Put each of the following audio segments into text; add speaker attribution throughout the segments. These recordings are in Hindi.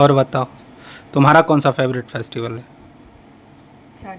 Speaker 1: और बताओ, तुम्हारा कौन सा फेवरेट फेस्टिवल है?
Speaker 2: छठ।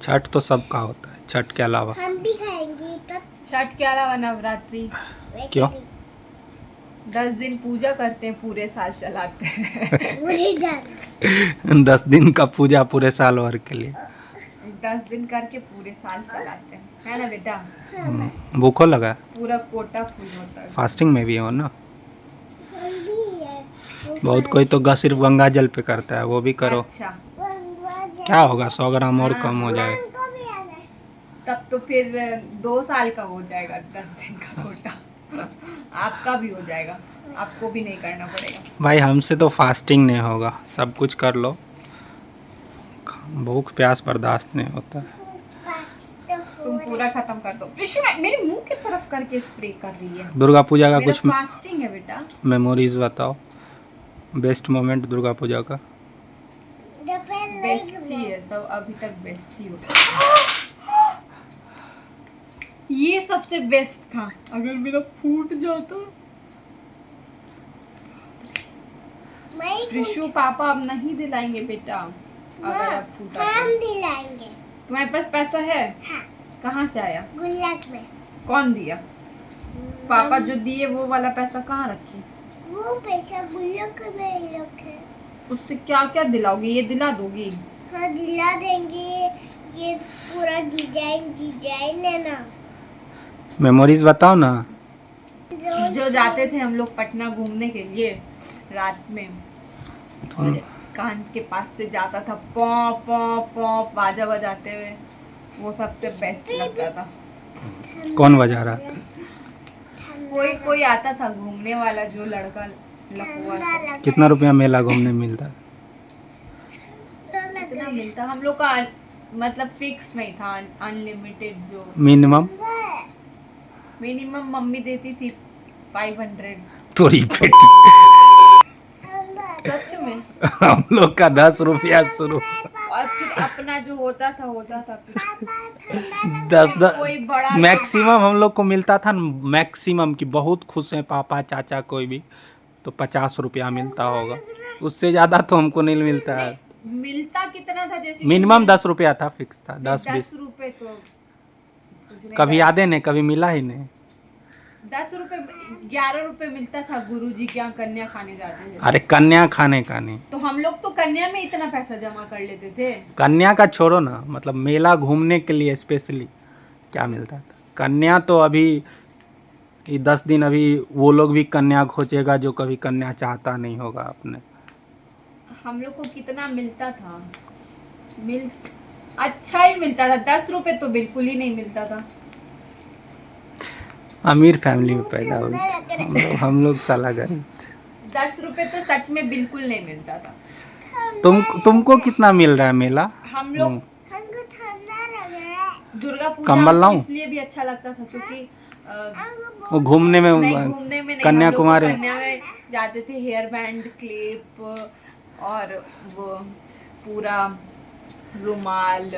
Speaker 1: छठ तो सबका होता है, छठ के अलावा।
Speaker 3: हम भी खाएंगे तब।
Speaker 2: छठ के अलावा नवरात्रि।
Speaker 1: क्यों?
Speaker 2: 10 दिन पूजा करते हैं, पूरे साल चलाते हैं।
Speaker 3: मुझे जाना।
Speaker 1: 10 दिन का पूजा पूरे साल भर के लिए।
Speaker 2: 10 दिन करके पूरे साल चलाते हैं, है ना बेटा?
Speaker 1: भूखो लगा है?
Speaker 2: पूरा कोटा फुल होता है।
Speaker 1: फास्टिंग में भी हो ना?
Speaker 3: हम भी है।
Speaker 1: बहुत कोई तो सिर्फ गंगा जल पे करता है, वो भी करो।
Speaker 2: अच्छा,
Speaker 1: क्या होगा, 100 ग्राम और कम हो जाए।
Speaker 3: को भी आना है।
Speaker 2: तब तो फिर 2 साल का हो जाएगा 10 दिन का कोटा। आपका भी हो जाएगा, आपको भी नहीं करना पड़ेगा।
Speaker 1: भाई हमसे तो फास्टिंग नहीं होगा, सब कुछ कर लो, भूख प्यास बर्दाश्त नहीं होता है।
Speaker 2: तुम पूरा खत्म कर दो। विश्व मेरे मुंह की तरफ करके स्प्रे कर रही है।
Speaker 1: दुर्गा पूजा का
Speaker 2: मेरा
Speaker 1: कुछ
Speaker 2: फास्टिंग है बेटा।
Speaker 1: मेमोरीज बताओ, बेस्ट मोमेंट दुर्गा पूजा का।
Speaker 2: बेस्ट ही है सब, अभी तक बेस्ट ही होता। ये सबसे बेस्ट था। अगर मेरा फूट जाता। प्रिशु पापा अब नहीं दिलाएंगे बेटा, अगर अब फूटा
Speaker 3: हम
Speaker 2: तो।
Speaker 3: दिलाएंगे।
Speaker 2: तुम्हारे पास पैसा है?
Speaker 3: हाँ।
Speaker 2: कहाँ से आया?
Speaker 3: गुल्लक में।
Speaker 2: कौन दिया? पापा जो दिए वो वाला पैसा कहाँ रखी?
Speaker 3: वो पैसा गुल्लक में ही रखे।
Speaker 2: उससे क्या क्या दिलाओगी? ये दिला दोगी?
Speaker 3: हाँ दिला देंगे। ये पूरा डिजाइन है ना।
Speaker 1: मेमोरीज बताओ ना।
Speaker 2: जो जाते थे हम लोग पटना घूमने के लिए रात में, और कान के पास से जाता था पॉ पॉ पॉ बाजा बजाते हुए, वो सबसे बेस्ट लगता था।
Speaker 1: कौन बजा रहा था?
Speaker 2: कोई आता था घूमने वाला, जो लड़का लफुआ सा।
Speaker 1: कितना रुपया मेला घूमने मिलता?
Speaker 2: कितना मिलता हम लोग का? मतलब फिक्स नहीं था, अनलिमिटेड। जो मिनिमम मम्मी देती थी 500।
Speaker 1: तोरी पेटी।
Speaker 2: सच में।
Speaker 1: हम लोग का 10 रुपया शुरू,
Speaker 2: और फिर अपना जो होता था फिर
Speaker 1: 10
Speaker 2: कोई बड़ा
Speaker 1: मैक्सिमम हम लोग को मिलता था। मैक्सिमम की बहुत खुश हैं पापा चाचा कोई भी, तो 50 रुपया मिलता होगा, उससे ज़्यादा तो हमको नहीं मिलता है।
Speaker 2: मिलता कितना था? जैसे
Speaker 1: मिनिमम 10 रुपया था, फिक्स था 10-20।
Speaker 2: 10 रुपए तो कुछ नहीं
Speaker 1: कभी
Speaker 2: था।
Speaker 1: यादें नहीं, कभी मिला ही नहीं।
Speaker 2: 10 रुपए 11 रुपए मिलता था, गुरुजी के यहाँ कन्या खाने जाते थे।
Speaker 1: अरे कन्या खाने का नहीं,
Speaker 2: तो हम लोग तो कन्या में इतना पैसा जमा कर लेते थे।
Speaker 1: कन्या का छोड़ो ना, मतलब मेला घूमने के लिए स्पेशली क्या मिलता था। कन्या तो अभी ये 10 दिन अभी वो लोग भी कन्या खोजेगा जो कभी कन्या चाहता नहीं होगा अपने।
Speaker 2: हम लोग को कितना मिलता था? अच्छा ही मिलता था। 10 रुपए तो बिल्कुल ही नहीं मिलता था।
Speaker 1: अमीर फैमिली में पैदा हुए थे हम लोग साला गरीब थे।
Speaker 2: 10 रुपए तो सच में बिल्कुल नहीं मिलता था।
Speaker 1: तुमको कितना मिल रहा है मेला?
Speaker 2: हम लोग
Speaker 3: हमको ठंडा लग रहा है।
Speaker 2: दुर्गा
Speaker 1: कंबल
Speaker 2: पूजा
Speaker 1: लाऊं?
Speaker 2: इसलिए भी अच्छा लगता था क्योंकि
Speaker 1: वो घूमने में
Speaker 2: घूमने में नहीं,
Speaker 1: कन्याकुमारी
Speaker 2: कन्या में जाते थे। हेयर बैंड, क्लिप और वो पूरा रुमाल।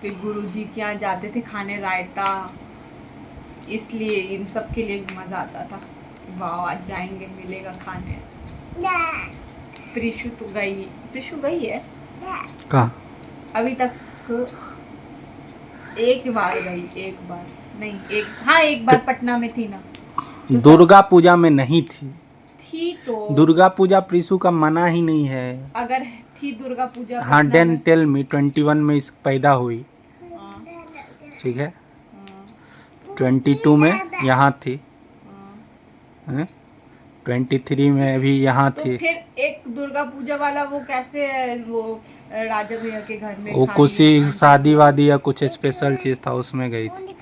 Speaker 2: फिर गुरुजी के यहाँ जाते थे खाने रायता, इसलिए इन सब के लिए भी मजा आता था। वाह आज जाएंगे, मिलेगा खाने। प्रिशु गई है
Speaker 1: कहाँ?
Speaker 2: अभी तक एक बार नहीं, एक बार पटना में थी ना।
Speaker 1: दुर्गा पूजा में नहीं थी।
Speaker 2: तो
Speaker 1: दुर्गा पूजा प्रीशु का मना ही नहीं है।
Speaker 2: अगर थी दुर्गा पूजा
Speaker 1: हाँ,
Speaker 2: पटना में।
Speaker 1: टेल मी 21 में इस पैदा हुई,
Speaker 2: हाँ,
Speaker 1: ठीक है।
Speaker 2: हाँ,
Speaker 1: 22 में यहाँ थी,
Speaker 2: हाँ।
Speaker 1: 23 में भी यहाँ
Speaker 2: तो
Speaker 1: थी।
Speaker 2: फिर एक दुर्गा पूजा वाला वो कैसे वो राजा भैया के घर में
Speaker 1: वो कुछ ही शादी वादी या कुछ स्पेशल चीज था उसमें गई थी।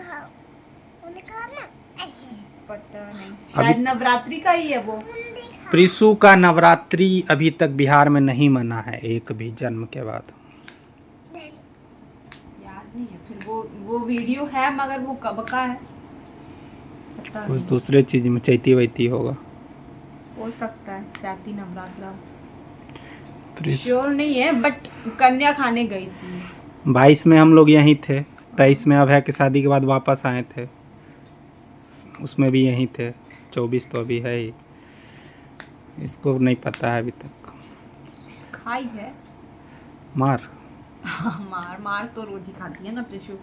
Speaker 2: पता नहीं, शायद नवरात्रि का ही है वो।
Speaker 1: प्रीशु का नवरात्रि अभी तक बिहार में नहीं मना है, एक भी जन्म के बाद।
Speaker 2: याद नहीं है। फिर वो वीडियो है मगर वो कब का है पता
Speaker 1: कुछ
Speaker 2: नहीं।
Speaker 1: दूसरे चीज में चैती वैती होगा,
Speaker 2: हो सकता है चैती नवरात्रा,
Speaker 1: प्रीशु
Speaker 2: श्योर नहीं है। बट कन्या खाने गई थी।
Speaker 1: 22 में हम लोग यहीं थे, 23 में अभय की शादी के बाद वापस आए थे, उसमें भी यहीं थे। 24 तो अभी है ही, इसको नहीं पता है अभी तक।
Speaker 2: खाई है।
Speaker 1: मार
Speaker 2: मार तो रोज ही खाती है ना प्रिशु।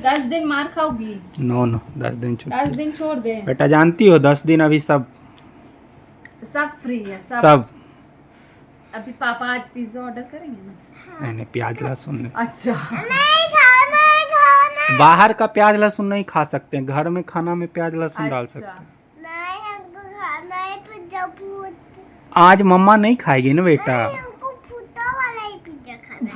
Speaker 2: 10 दिन मार खाओगी?
Speaker 1: नो 10 दिन छुट्टी।
Speaker 2: 10 दिन छोड़ दे।
Speaker 1: बेटा जानती हो 10 दिन अभी सब
Speaker 2: फ्री है
Speaker 1: सब।
Speaker 2: अभी पापा आज पिज्जा ऑर्डर करेंगे ना?
Speaker 1: नहीं प्याज लहसुन नहीं।
Speaker 2: अच्छा।
Speaker 3: नहीं खाना
Speaker 1: बाहर का प्याज लहसुन नहीं खा सकते हैं, घर में खाना में प्याज लहसुन डाल सकते हैं।
Speaker 3: नहीं, हमको खाना है पिज्जा।
Speaker 1: आज मम्मा नहीं खाएगी ना बेटा।
Speaker 3: हमको भुट्टा वाला ही पिज्जा खाना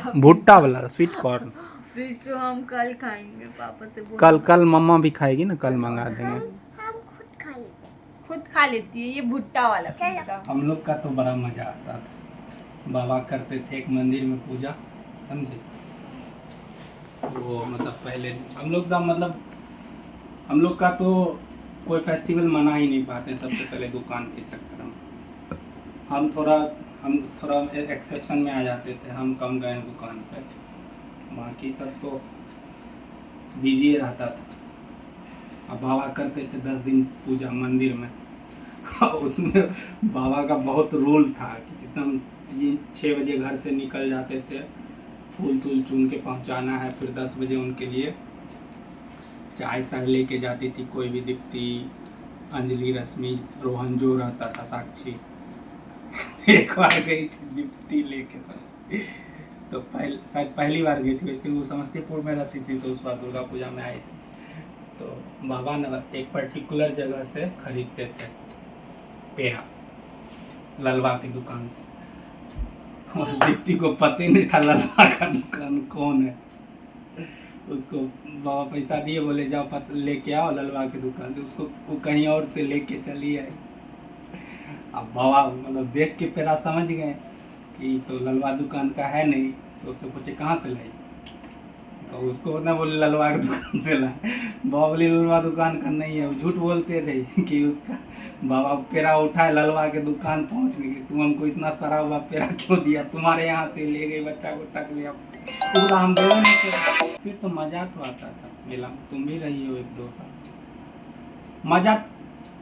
Speaker 3: है।
Speaker 1: भुट्टा वाला स्वीट कॉर्न।
Speaker 2: प्रिशु हम कल खाएंगे, पापा से बोल।
Speaker 1: कल मम्मा भी खाएगी ना, कल मंगा देंगे।
Speaker 3: हम खुद खा लेते हैं।
Speaker 2: खुद खा लेती है ये भुट्टा वाला पिज्जा।
Speaker 1: हम लोग का तो बड़ा मजा आता था। बाबा करते थे एक मंदिर में पूजा, समझे। वो मतलब पहले हम लोग का तो कोई फेस्टिवल मना ही नहीं पाते। सबसे पहले दुकान के चक्कर में हम थोड़ा एक्सेप्शन में आ जाते थे। हम कम गए दुकान पे, बाकी सब तो बिजी रहता था। अब बाबा करते थे 10 दिन पूजा मंदिर में। उसमें बाबा का बहुत रूल था कि जितना हम 3-6 बजे घर से निकल जाते थे, फूल तूल चुन के पहुंचाना है, फिर 10 बजे उनके लिए चाय ताय लेके जाती थी कोई भी, दीप्ति, अंजलि, रश्मि, रोहन जो रहता था, साक्षी। एक बार गई थी दीप्ति लेके सब, तो शायद पहली बार गई थी। वैसे वो समस्तीपुर में रहती थी, तो उस बार दुर्गा पूजा में आई थी। तो बाबा ने एक पर्टिकुलर जगह से खरीदते थे पेड़ा, ललवा की दुकान से। और दीप्ति को पता ही नहीं था ललवा का दुकान कौन है। उसको बाबा पैसा दिए, बोले जाओ लेके आओ ललवा की दुकान से। उसको वो कहीं और से लेके चली आई। अब बाबा मतलब देख के पेड़ा समझ गए कि तो ललवा दुकान का है नहीं, तो उससे पूछे कहाँ से लाई, तो उसको ना बोले ललवा की दुकान से लाए। बाबा बोले ललवा दुकान का नहीं है। वो झूठ बोलते रहे कि उसका। बाबा पेड़ा उठाए, ललवा के दुकान पहुंच गई। तुम हमको इतना सड़ा हुआ पेड़ा क्यों दिया, तुम्हारे यहाँ से ले गई, बच्चा को टक लिया। पूरा हम देवे नहीं थे। फिर तो मजा तो आता था मेला में। तुम भी रही हो 1-2 साल। मजा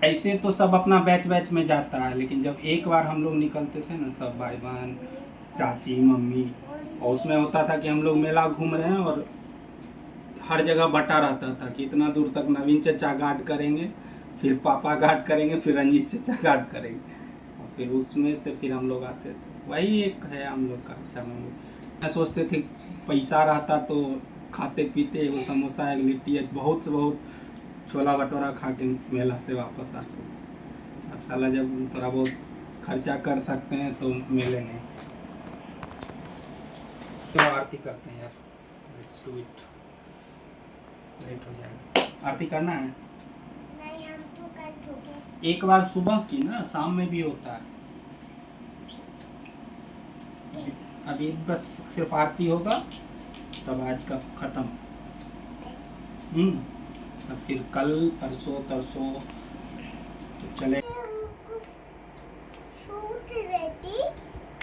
Speaker 1: ऐसे तो सब अपना बैच में जाता है, लेकिन जब एक बार हम लोग निकलते थे ना, सब भाई बहन, चाची, मम्मी, और उसमें होता था कि हम लोग मेला घूम रहे हैं और हर जगह बटा रहता था कि इतना दूर तक नवीन चचा गार्ड करेंगे, फिर पापा गार्ड करेंगे, फिर रंजीत चचा गार्ड करेंगे, और फिर उसमें से फिर हम लोग आते थे। वही एक है हम लोग का अच्छा मैं सोचते थे पैसा रहता तो खाते पीते वो समोसा, एक लिट्टी, बहुत से बहुत छोला भटूरा खा के मेला से वापस आते थे। अब साला जब थोड़ा बहुत खर्चा कर सकते हैं तो मेले नहीं। तो आरती करते हैं यार, लेट्स डू इट। लेट हो जाएगा। आरती करना है?
Speaker 3: नहीं, हम तो कर चुके।
Speaker 1: एक बार सुबह की ना, शाम में भी होता है। अभी बस सिर्फ आरती होगा, तब आज का खत्म। अब फिर कल परसों तरसों तो चले।
Speaker 3: सोच रही थी।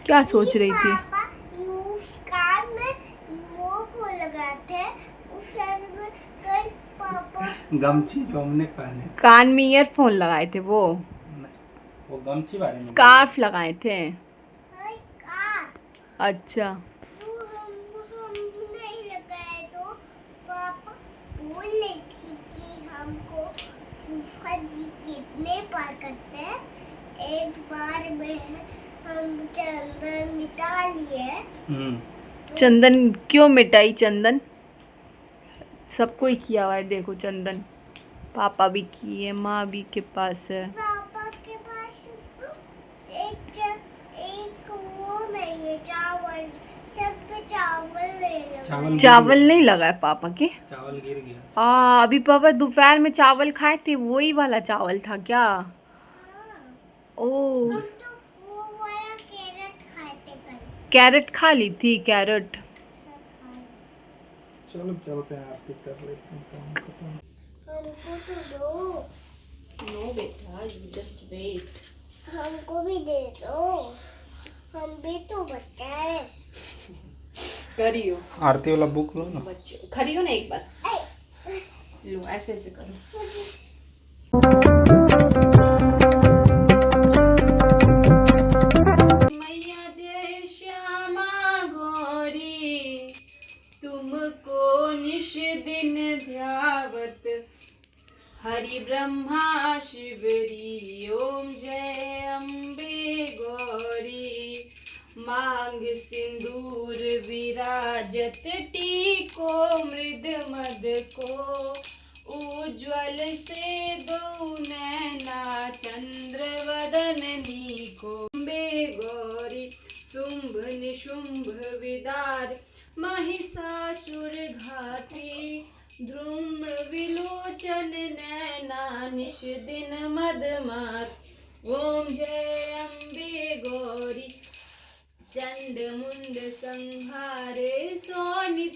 Speaker 2: क्या सोच रही थी?
Speaker 3: पापा कान में वो को लगाते, उस सर में कल पापा
Speaker 1: गमछी जो हमने पहने,
Speaker 2: कान में ईयरफोन लगाए थे वो
Speaker 1: गमछी बारे में
Speaker 2: स्कार्फ लगाए थे।
Speaker 3: स्कार्फ।
Speaker 2: अच्छा।
Speaker 3: तो हम नहीं लगाए, तो पापा बोल रही थी कि हमको फूफा जी कितने बार करते हैं। एक बार में हम चंदन मिटा लिए।
Speaker 2: चंदन क्यों मिटाई? चंदन सबको ही किया हुआ है, देखो चंदन पापा भी किए, माँ भी के पास है।
Speaker 3: पापा के पास एक वो नहीं है, चावल। सब पे चावल नहीं लगा।
Speaker 2: चावल नहीं लगा है पापा के?
Speaker 1: चावल गिर गया।
Speaker 2: अभी पापा दोपहर में चावल खाए थे, वही वाला चावल था क्या? ओ,
Speaker 3: हम तो वो वाला कैरेट खाए थे कल।
Speaker 2: कैरेट खा ली थी? कैरेट
Speaker 1: चलो चलते हैं, आरती कर लेते हैं, काम खत्म।
Speaker 3: हमको तो दो।
Speaker 2: नो बेटा, यू जस्ट वेट।
Speaker 3: हमको भी दे दो, हम भी तो बच्चा है।
Speaker 2: करियो
Speaker 1: आरती वाला बुक लो ना।
Speaker 2: बच्चे खरियो ना एक बार। लो ऐसे ऐसे करो। मैया जय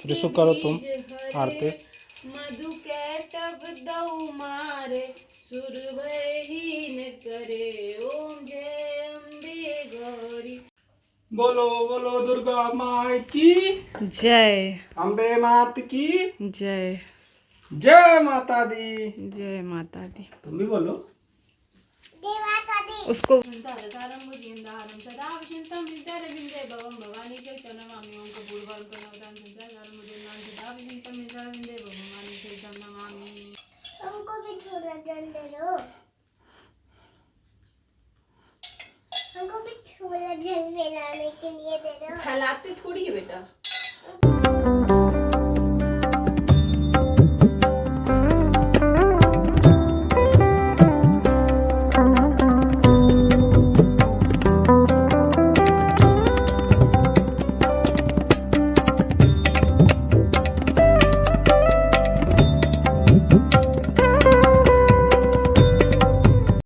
Speaker 1: रिसु करो तुम आरती।
Speaker 4: मधु कैटब दऊ मारे सुर भयहीन करे ओम जय अम्बे गौरी।
Speaker 1: बोलो बोलो दुर्गा माँ की
Speaker 2: जय
Speaker 1: अम्बे मात की
Speaker 2: जय
Speaker 1: जय माता दी।
Speaker 2: जय माता दी।
Speaker 1: तुम भी बोलो।
Speaker 3: देवा का दी
Speaker 2: उसको
Speaker 4: तारम मुदिंदारम सदा विचिंतम विद्यार विंदे भवम भवानी के नमामि ओम कपूर्वम प्रणवदान संचार मुदिंदान सदा विचिंतम विद्यार विंदे भवानी के नमामि।
Speaker 3: हमको भी छोला जल दे दो, हमको भी छोला जल बनाने के लिए दे दो।
Speaker 4: फैलाते थोड़ी है बेटा।